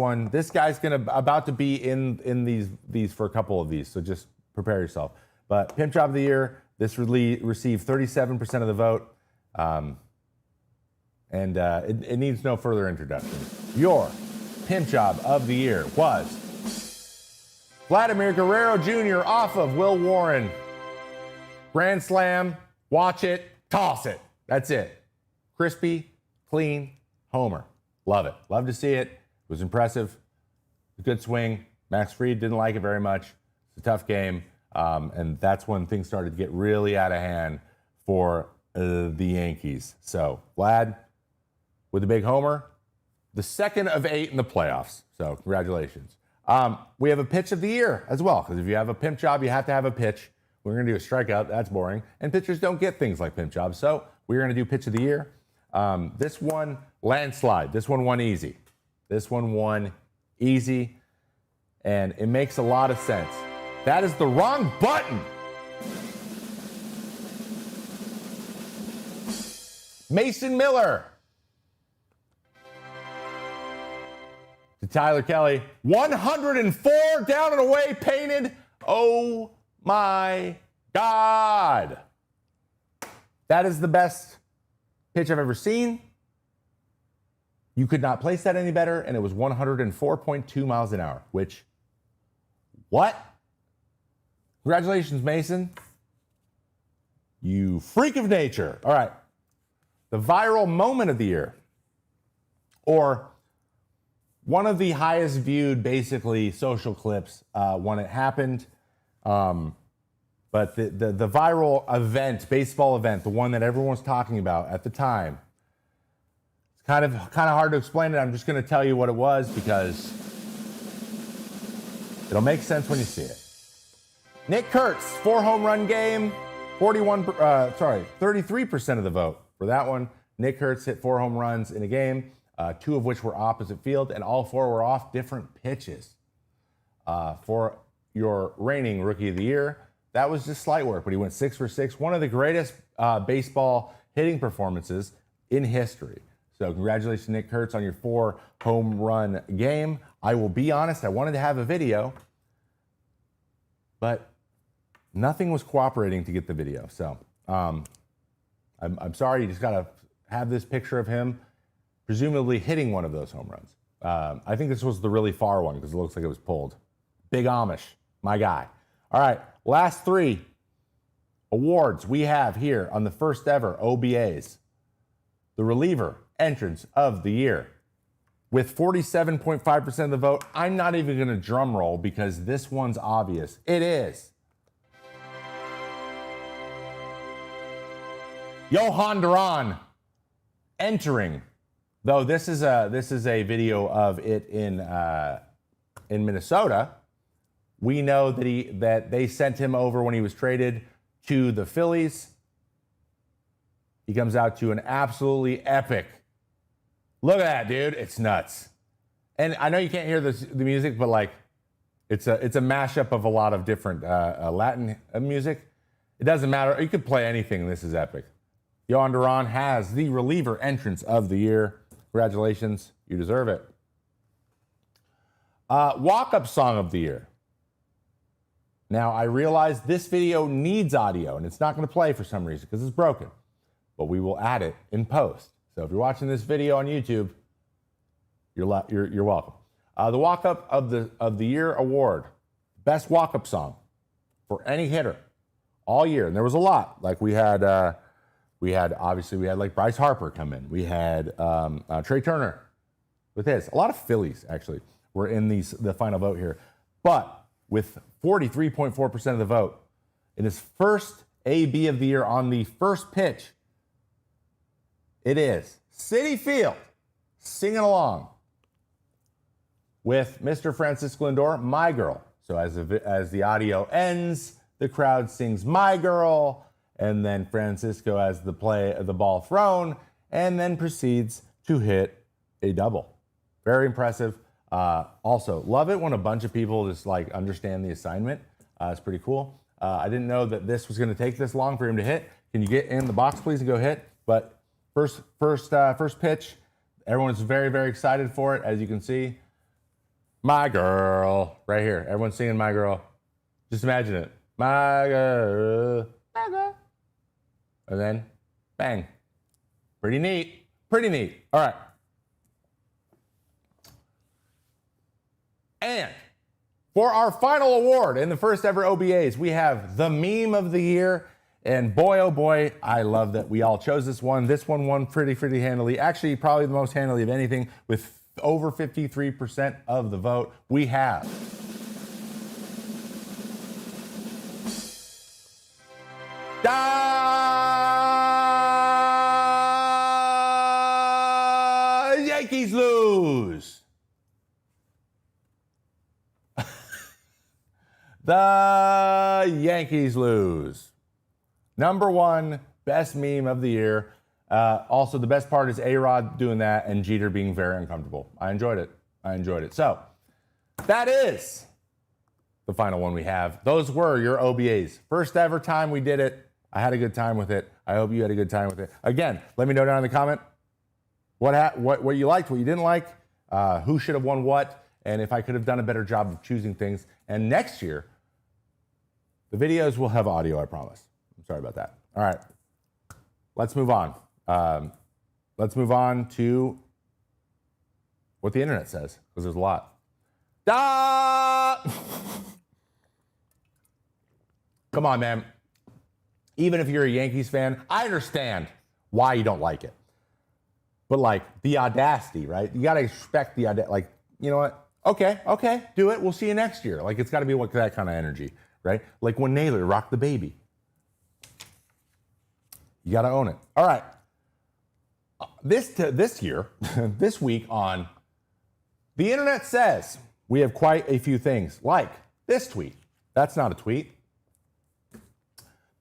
Speaker 1: guy's about to be in these for a couple of these, so just prepare yourself. But Pimp Job of the Year, this received 37% of the vote, and it needs no further introduction. Your Pimp Job of the Year was Vladimir Guerrero Jr. off of Will Warren. Grand slam, watch it, toss it. That's it. Crispy, clean, homer. Love it. Love to see it. It was impressive. A good swing. Max Fried didn't like it very much. It's a tough game. And that's when things started to get really out of hand for the Yankees. So Vlad with the big homer, the second of 8 in the playoffs. So congratulations. We have a pitch of the year as well, because if you have a pimp job, you have to have a pitch. We're going to do a strikeout. That's boring. And pitchers don't get things like pimp jobs. So we're going to do pitch of the year. This one, landslide. This one won easy. And it makes a lot of sense. That is the wrong button. Mason Miller to Tyler Kelly. 104 down and away painted. Oh my God. That is the best pitch I've ever seen. You could not place that any better, and it was 104.2 miles an hour, which, what? Congratulations, Mason. You freak of nature. All right. The viral moment of the year, or one of the highest viewed, basically, social clips when it happened. But the viral event, baseball event, the one that everyone was talking about at the time, it's kind of hard to explain it. I'm just going to tell you what it was because it'll make sense when you see it. Nick Kurtz, 4 home run game, 33% of the vote for that one. Nick Kurtz hit 4 home runs in a game, 2 of which were opposite field, and all 4 were off different pitches. For your reigning Rookie of the Year. That was just slight work, but he went 6 for 6. One of the greatest baseball hitting performances in history. So congratulations, Nick Kurtz, on your 4 home run game. I will be honest, I wanted to have a video, but nothing was cooperating to get the video. So I'm sorry, you just got to have this picture of him presumably hitting one of those home runs. I think this was the really far one because it looks like it was pulled. Big Amish, my guy. All right, last 3 awards we have here on the first ever OBAs. The reliever entrance of the year with 47.5% of the vote. I'm not even going to drum roll because this one's obvious. It is Johan Duran entering. Though this is a video of it in Minnesota. We know that they sent him over when he was traded to the Phillies. He comes out to an absolutely epic. Look at that, dude! It's nuts. And I know you can't hear the music, but like, it's a mashup of a lot of different Latin music. It doesn't matter. You could play anything. This is epic. Johan Duran has the reliever entrance of the year. Congratulations, you deserve it. Walk-up song of the year. Now, I realize this video needs audio, and it's not going to play for some reason because it's broken, but we will add it in post. So if you're watching this video on YouTube, you're welcome. The walk-up of the year award, best walk-up song for any hitter all year, and there was a lot. Like we had like Bryce Harper come in. We had Trey Turner with his. A lot of Phillies actually were in the final vote here, but with 43.4% of the vote in his first AB of the year on the first pitch, it is Citi Field singing along with Mr. Francisco Lindor, My Girl. So as the audio ends, the crowd sings My Girl. And then Francisco has the ball thrown, and then proceeds to hit a double. Very impressive. Also, love it when a bunch of people just like understand the assignment. It's pretty cool. I didn't know that this was going to take this long for him to hit. Can you get in the box, please, and go hit? But first pitch. Everyone's very, very excited for it, as you can see. My Girl, right here. Everyone's singing My Girl. Just imagine it. My girl. My girl. And then, bang. Pretty neat. Pretty neat. All right. And for our final award in the first ever OBAs, we have the meme of the year. And boy, oh boy, I love that we all chose this one. This one won pretty handily. Actually, probably the most handily of anything with over 53% of the vote. We have Yankees lose. The Yankees lose. Number 1, best meme of the year. Also, the best part is A-Rod doing that and Jeter being very uncomfortable. I enjoyed it. So, that is the final one we have. Those were your OBAs. First ever time we did it. I had a good time with it. I hope you had a good time with it. Again, let me know down in the comment what you liked, what you didn't like, who should have won what, and if I could have done a better job of choosing things. And next year, the videos will have audio, I promise. I'm sorry about that. All right, let's move on. Let's move on to what the internet says, because there's a lot. Come on, man. Even if you're a Yankees fan, I understand why you don't like it. But like the audacity, right? You got to expect the audacity. Like, you know what? Okay, do it. We'll see you next year. Like, it's got to be that kind of energy, right? Like when Naylor rocked the baby. You got to own it. All right. This year, this week on the internet says, we have quite a few things like this tweet. That's not a tweet.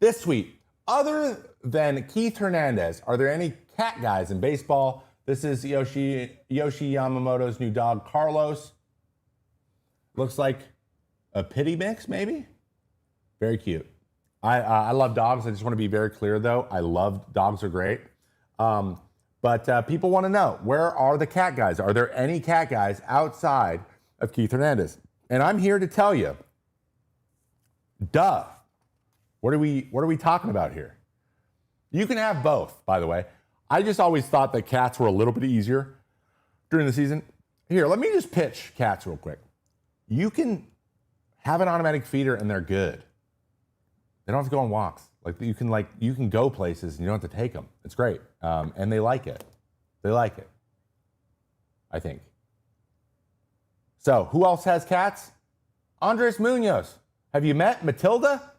Speaker 1: This tweet. Other than Keith Hernandez, are there any cat guys in baseball? This is Yoshi Yamamoto's new dog, Carlos. Looks like a pity mix, maybe. Very cute. I love dogs. I just want to be very clear, though. I love dogs are great. But people want to know, where are the cat guys? Are there any cat guys outside of Keith Hernandez? And I'm here to tell you, duh. What are we talking about here? You can have both, by the way. I just always thought that cats were a little bit easier during the season. Here, let me just pitch cats real quick. You can have an automatic feeder and they're good. They don't have to go on walks. You can go places and you don't have to take them. It's great. And they like it. They like it, I think. So who else has cats? Andres Munoz. Have you met Matilda?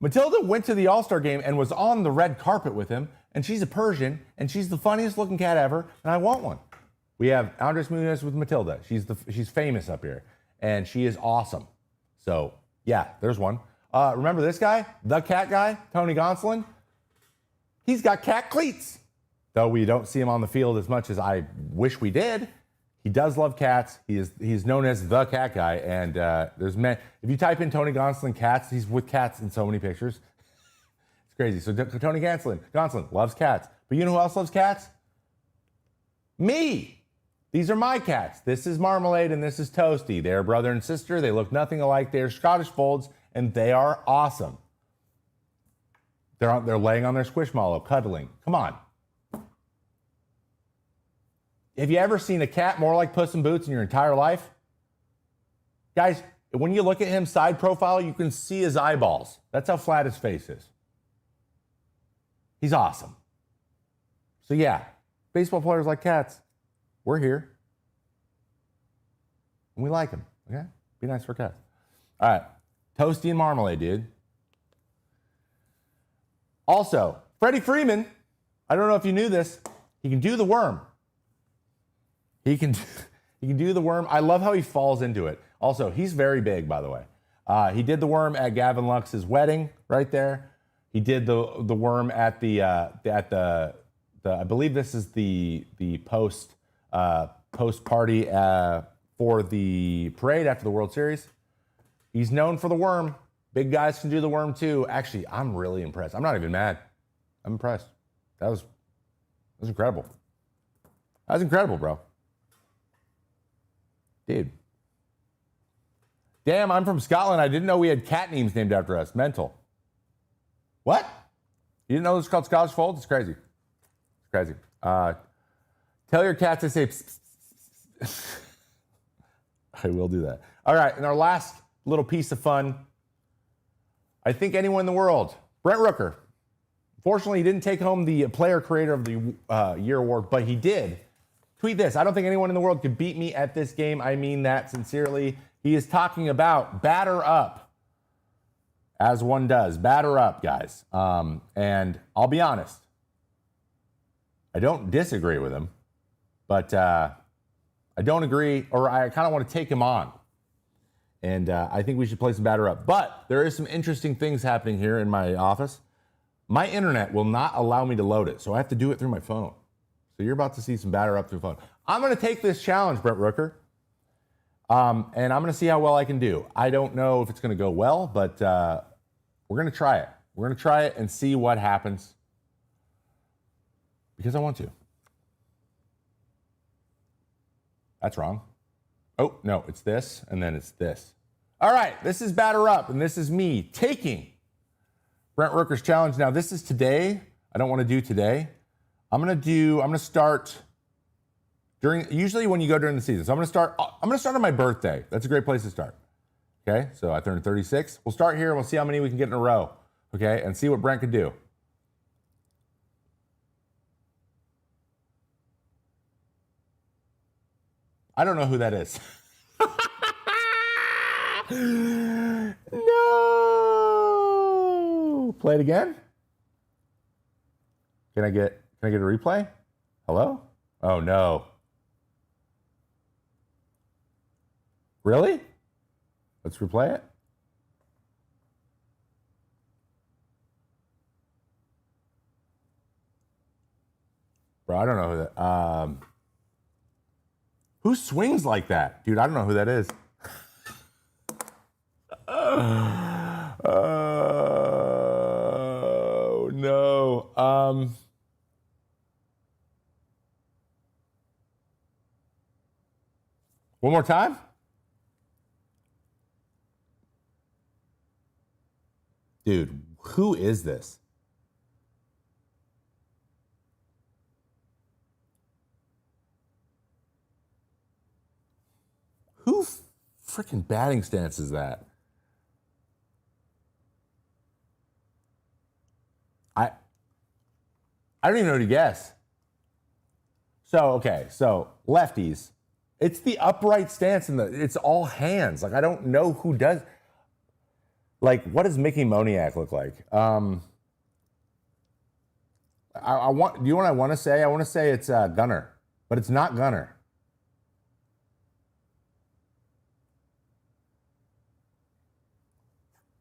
Speaker 1: Matilda went to the All-Star game and was on the red carpet with him, and she's a Persian, and she's the funniest looking cat ever, and I want one. We have Andres Munoz with Matilda. She's famous up here, and she is awesome. So, yeah, there's one. Remember this guy? The cat guy, Tony Gonsolin? He's got cat cleats. Though we don't see him on the field as much as I wish we did, he does love cats. He's known as the cat guy, and if you type in Tony Gonsolin cats, he's with cats in so many pictures. It's crazy. So Tony Gonsolin loves cats. But you know who else loves cats? Me. These are my cats. This is Marmalade and this is Toasty. They're brother and sister. They look nothing alike. They're Scottish Folds, and they are awesome. They're laying on their squishmallow, cuddling. Come on. Have you ever seen a cat more like Puss in Boots in your entire life? Guys, when you look at him side profile, you can see his eyeballs. That's how flat his face is. He's awesome. So yeah, baseball players like cats. We're here. And we like them, okay? Be nice for cats. All right, Toasty and Marmalade, dude. Also, Freddie Freeman, I don't know if you knew this, he can do the worm. He can do the worm. I love how he falls into it. Also, he's very big, by the way. He did the worm at Gavin Lux's wedding right there. He did the worm at the I believe this is the post party for the parade after the World Series. He's known for the worm. Big guys can do the worm too. Actually, I'm really impressed. I'm not even mad. I'm impressed. That was incredible. That was incredible, bro. Dude. Damn, I'm from Scotland. I didn't know we had cat names named after us. Mental. What? You didn't know this was called Scottish Folds? It's crazy. It's crazy. Tell your cats to say psst, psst, psst. I will do that. All right, and our last little piece of fun. I think anyone in the world. Brent Rooker. Fortunately, he didn't take home the Player Creator of the Year award, but he did. Tweet this. I don't think anyone in the world could beat me at this game. I mean that sincerely. He is talking about batter up, as one does. Batter up, guys. And I'll be honest. I don't disagree with him, but I don't agree, or I kind of want to take him on. And I think we should play some batter up. But there is some interesting things happening here in my office. My internet will not allow me to load it, so I have to do it through my phone. So you're about to see some batter up through phone. I'm going to take this challenge, Brent Rooker, and I'm going to see how well I can do. I don't know if it's going to go well, but we're going to try it. We're going to try it and see what happens because I want to. That's wrong. Oh, no, it's this, and then it's this. All right, this is batter up, and this is me taking Brent Rooker's challenge. Now, this is today. I don't want to do today. I'm going to start usually when you go during the season. So I'm going to start on my birthday. That's a great place to start. Okay, so I turned 36. We'll start here and we'll see how many we can get in a row. Okay, and see what Brent could do. I don't know who that is. No. Play it again. Can I get a replay? Hello? Oh no. Really? Let's replay it. Bro, I don't know who that. Who swings like that? Dude, I don't know who that is. Oh, no. One more time? Dude, who is this? Who freaking batting stance is that? I don't even know who to guess. So lefties. It's the upright stance and it's all hands. Like, I don't know who does. Like, what does Mickey Moniak look like? Do you know what I want to say? I want to say it's Gunner, but it's not Gunner.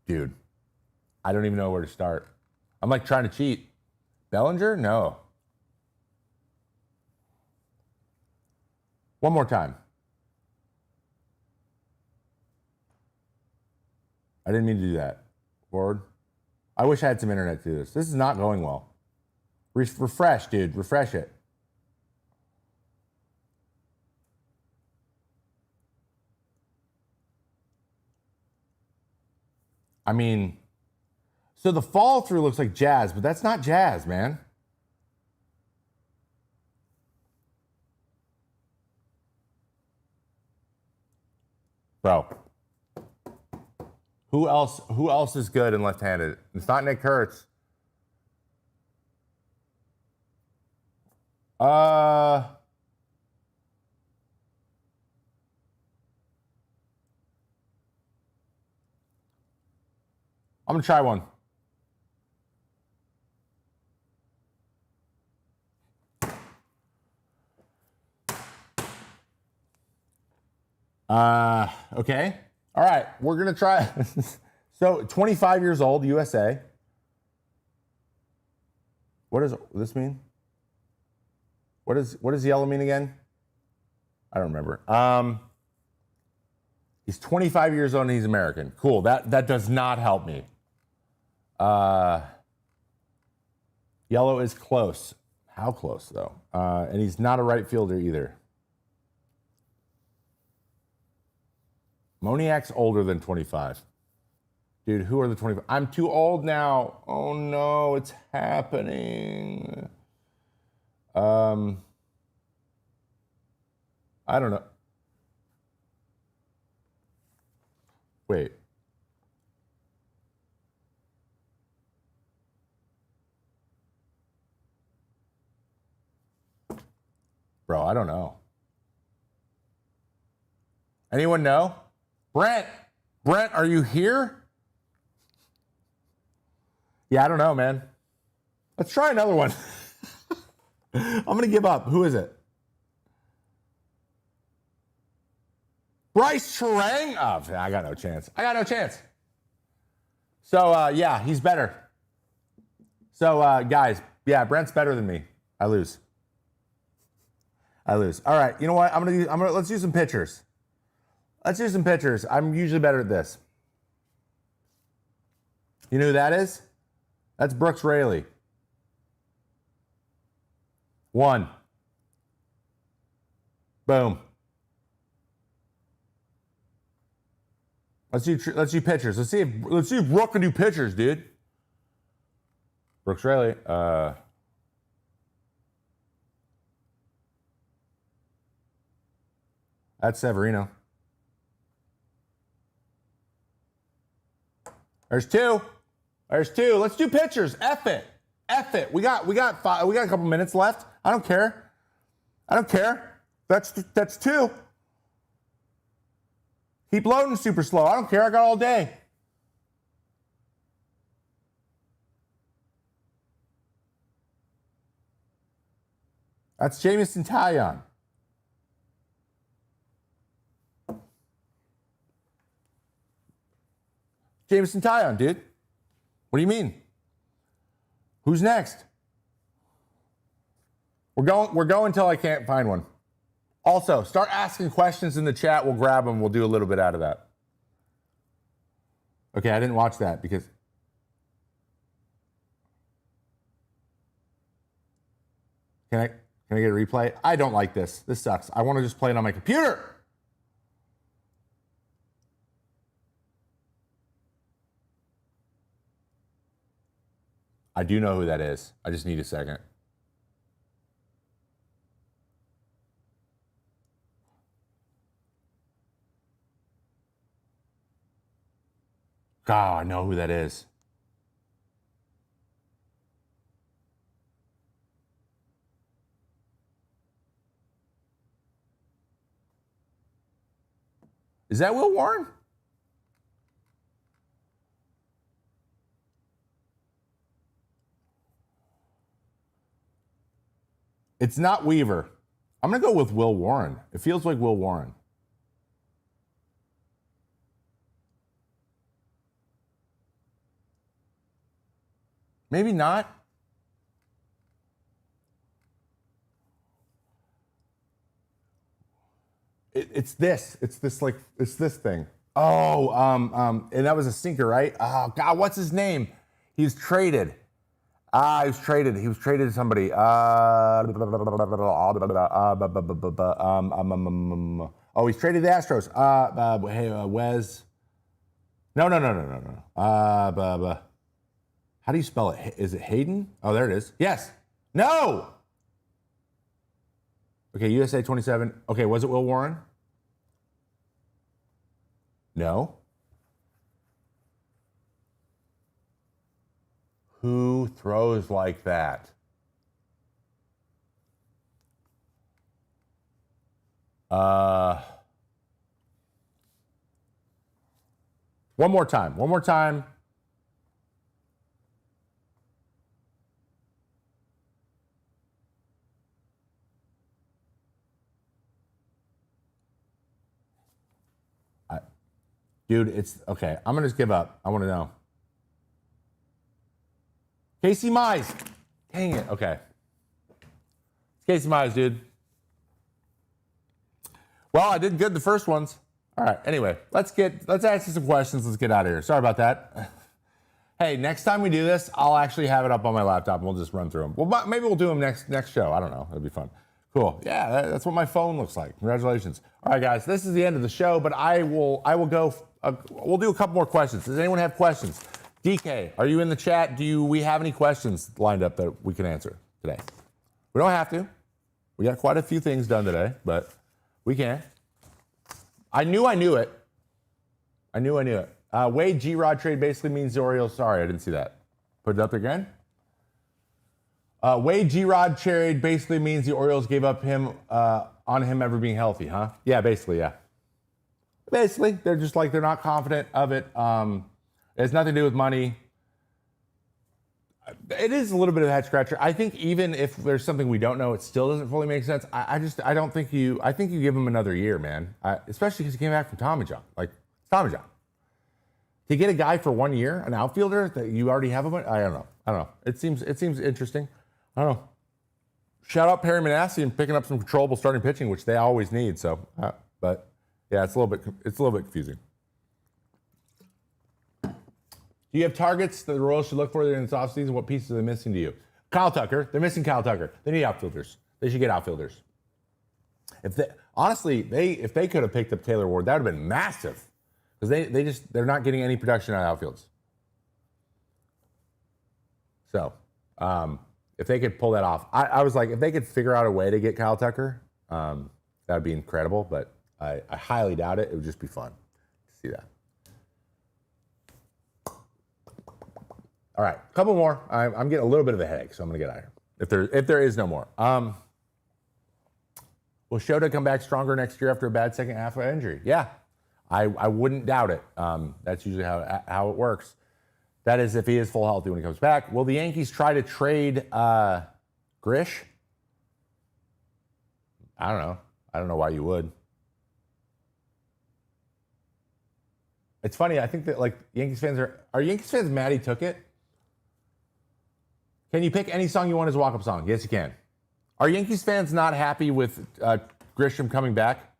Speaker 1: Dude, I don't even know where to start. I'm like trying to cheat. Bellinger? No. One more time. I didn't mean to do that. Forward. I wish I had some internet to do this. This is not going well. Refresh, dude. Refresh it. I mean, so the fall through looks like Jazz, but that's not Jazz, man. Bro. Who else is good and left-handed? It's not Nick Kurtz. I'm gonna try one. Okay. All right, we're gonna try. So, 25 years old, USA. What does this mean? What does yellow mean again? I don't remember. He's 25 years old and he's American. Cool. That does not help me. Yellow is close. How close though? And he's not a right fielder either. Moniak's older than 25. Dude, who are the 25? I'm too old now. Oh no, it's happening. I don't know. Wait. Bro, I don't know. Anyone know? Brent, are you here? Yeah, I don't know, man. Let's try another one. I'm going to give up. Who is it? Bryce Terang? Oh, I got no chance. So, yeah, he's better. So, guys, yeah, Brent's better than me. I lose. All right, you know what? Let's do some pitchers. I'm usually better at this. You know who that is? That's Brooks Raley. 1. Boom. Let's do pitchers. Let's see if Brooke can do pitchers, dude. Brooks Raley. That's Severino. There's two. Let's do pitchers. F it. We got a couple minutes left. I don't care. That's 2. Keep loading super slow. I don't care. I got all day. That's Jamison Taillon. Jamison Taillon, dude. What do you mean? Who's next? We're going until I can't find one. Also, start asking questions in the chat. We'll grab them. We'll do a little bit out of that. Okay, I didn't watch that because... Can I get a replay? I don't like this. This sucks. I want to just play it on my computer. I do know who that is. I just need a second. God, I know who that is. Is that Will Warren? It's not Weaver. I'm going to go with Will Warren. It feels like Will Warren. Maybe not. It's this. It's this thing. Oh, and that was a sinker, right? Oh God, what's his name? He's traded. He was traded. He was traded to somebody. Oh, he's traded to the Astros. Hey, Wes. No. How do you spell it? Is it Hayden? Oh, there it is. Yes. No. Okay, USA 27. Okay, was it Will Warren? No. Who throws like that? One more time. Dude, it's okay. I'm gonna just give up. I want to know. Casey Mize. Dang it. Okay. It's Casey Mize, dude. Well, I did good the first ones. All right. Anyway, let's ask you some questions. Let's get out of here. Sorry about that. Hey, next time we do this, I'll actually have it up on my laptop and we'll just run through them. Well, maybe we'll do them next show. I don't know. It'll be fun. Cool. Yeah, that's what my phone looks like. Congratulations. All right, guys. This is the end of the show, but I will go. We'll do a couple more questions. Does anyone have questions? DK, are you in the chat? Do we have any questions lined up that we can answer today? We don't have to. We got quite a few things done today, but we can. I knew it. Wade G-Rod trade basically means the Orioles. Sorry, I didn't see that. Put it up again. Wade G-Rod trade basically means the Orioles gave up on him ever being healthy, huh? Yeah, basically, yeah. Basically, they're just like, they're not confident of it. It has nothing to do with money. It is a little bit of a head scratcher. I think even if there's something we don't know, it still doesn't fully make sense. I think you give him another year, man. Especially because he came back from Tommy John. Like, it's Tommy John. To get a guy for 1 year, an outfielder that you already have him, I don't know. It seems interesting. I don't know. Shout out Perry Manassian picking up some controllable starting pitching, which they always need. So, but yeah, it's a little bit confusing. Do you have targets that the Royals should look for in this offseason? What pieces are they missing to you? Kyle Tucker. They're missing Kyle Tucker. They need outfielders. They should get outfielders. If they could have picked up Taylor Ward, that would have been massive. Because they're not getting any production out of outfields. So, if they could pull that off, I was like, if they could figure out a way to get Kyle Tucker, that would be incredible. But I highly doubt it. It would just be fun to see that. All right, a couple more. I'm getting a little bit of a headache, so I'm going to get out of here. If there is no more. Will Shota come back stronger next year after a bad second half of injury? Yeah, I wouldn't doubt it. That's usually how it works. That is if he is full healthy when he comes back. Will the Yankees try to trade Grish? I don't know. I don't know why you would. It's funny. I think that like Yankees fans are Yankees fans mad he took it? Can you pick any song you want as a walk-up song? Yes, you can. Are Yankees fans not happy with Grisham coming back?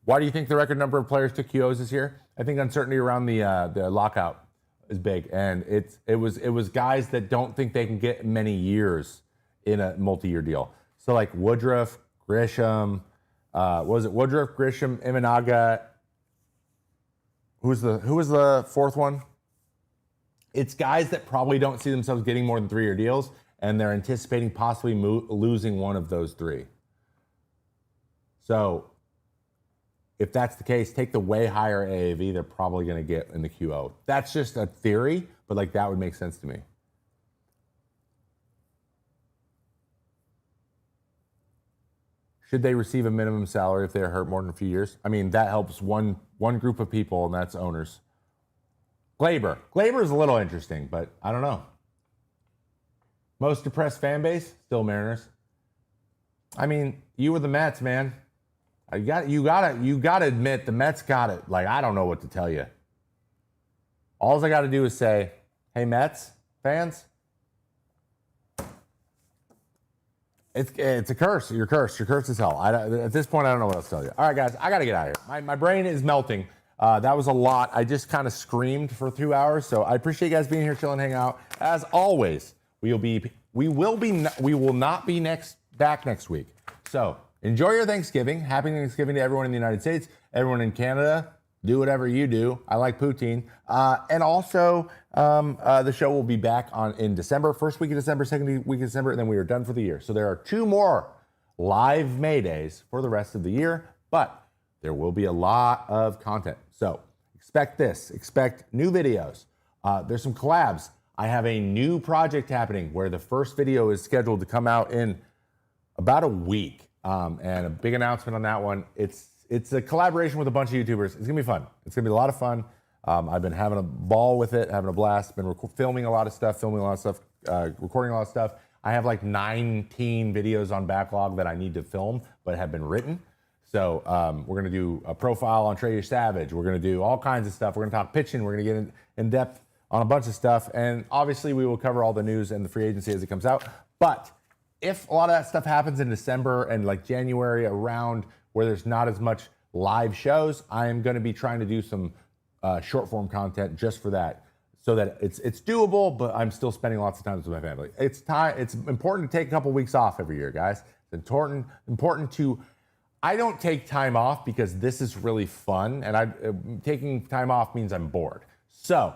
Speaker 1: Why do you think the record number of players took QOs this year? I think uncertainty around the lockout is big, and it was guys that don't think they can get many years in a multi-year deal. So like Woodruff, Grisham, what was it? Woodruff, Grisham, Imanaga. Who was the fourth one? It's guys that probably don't see themselves getting more than 3-year deals, and they're anticipating possibly losing one of those 3. So if that's the case, take the way higher AAV they're probably going to get in the QO. That's just a theory, but like that would make sense to me. Should they receive a minimum salary if they're hurt more than a few years? I mean, that helps one group of people, and that's owners. Glaber is a little interesting, but I don't know. Most depressed fan base, still Mariners. I mean, you were the Mets, man. You gotta admit the Mets got it. Like, I don't know what to tell you. All I got to do is say, hey, Mets fans, it's a curse. You're cursed. You're cursed as hell. At this point, I don't know what else to tell you. All right, guys, I got to get out of here. My brain is melting. That was a lot. I just kind of screamed for 2 hours. So I appreciate you guys being here, chilling, hanging out. As always, we will not be back next week. So enjoy your Thanksgiving. Happy Thanksgiving to everyone in the United States, everyone in Canada. Do whatever you do. I like poutine. And also, the show will be back in December, first week of December, second week of December, and then we are done for the year. So there are 2 more live Maydays for the rest of the year, but there will be a lot of content. So expect this. Expect new videos. There's some collabs. I have a new project happening where the first video is scheduled to come out in about a week. And a big announcement on that one. It's a collaboration with a bunch of YouTubers. It's gonna be fun. It's gonna be a lot of fun. I've been having a ball with it, having a blast. Been filming a lot of stuff, recording a lot of stuff. I have like 19 videos on backlog that I need to film, but have been written. So we're gonna do a profile on Trey Savage. We're gonna do all kinds of stuff. We're gonna talk pitching. We're gonna get in depth on a bunch of stuff. And obviously we will cover all the news and the free agency as it comes out. But if a lot of that stuff happens in December and like January, around where there's not as much live shows, I am going to be trying to do some short form content just for that, so that it's doable, but I'm still spending lots of time with my family. It's important to take a couple weeks off every year, guys. It's important to. I don't take time off because this is really fun, and taking time off means I'm bored. So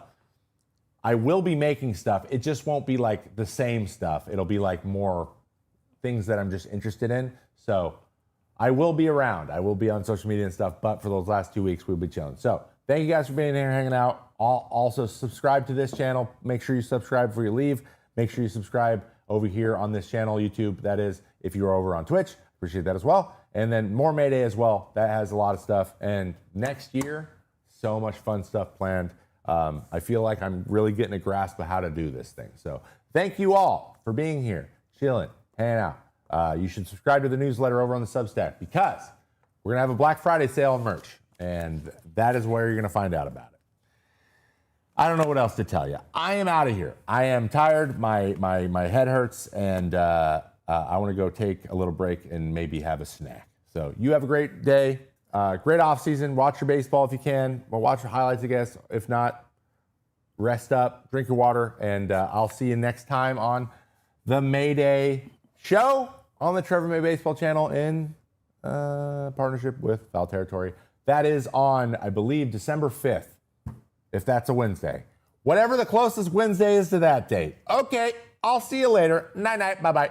Speaker 1: I will be making stuff. It just won't be like the same stuff. It'll be like more things that I'm just interested in. So I will be around. I will be on social media and stuff, but for those last 2 weeks, we'll be chilling. So thank you guys for being here, hanging out. Also subscribe to this channel. Make sure you subscribe before you leave. Make sure you subscribe over here on this channel, YouTube, that is, if you're over on Twitch. Appreciate that as well. And then more Mayday as well. That has a lot of stuff. And next year, so much fun stuff planned. I feel like I'm really getting a grasp of how to do this thing. So thank you all for being here, chilling, hanging out. You should subscribe to the newsletter over on the Substack, because we're gonna have a Black Friday sale on merch, and that is where you're gonna find out about it. I don't know what else to tell you. I am out of here. I am tired. My head hurts, and I want to go take a little break and maybe have a snack. So you have a great day. Great off season. Watch your baseball if you can. Well, watch your highlights, I guess. If not, rest up, drink your water, and I'll see you next time on the Mayday show on the Trevor May Baseball channel in partnership with Foul Territory. That is on, I believe, December 5th, if that's a Wednesday. Whatever the closest Wednesday is to that date. Okay, I'll see you later. Night-night. Bye-bye.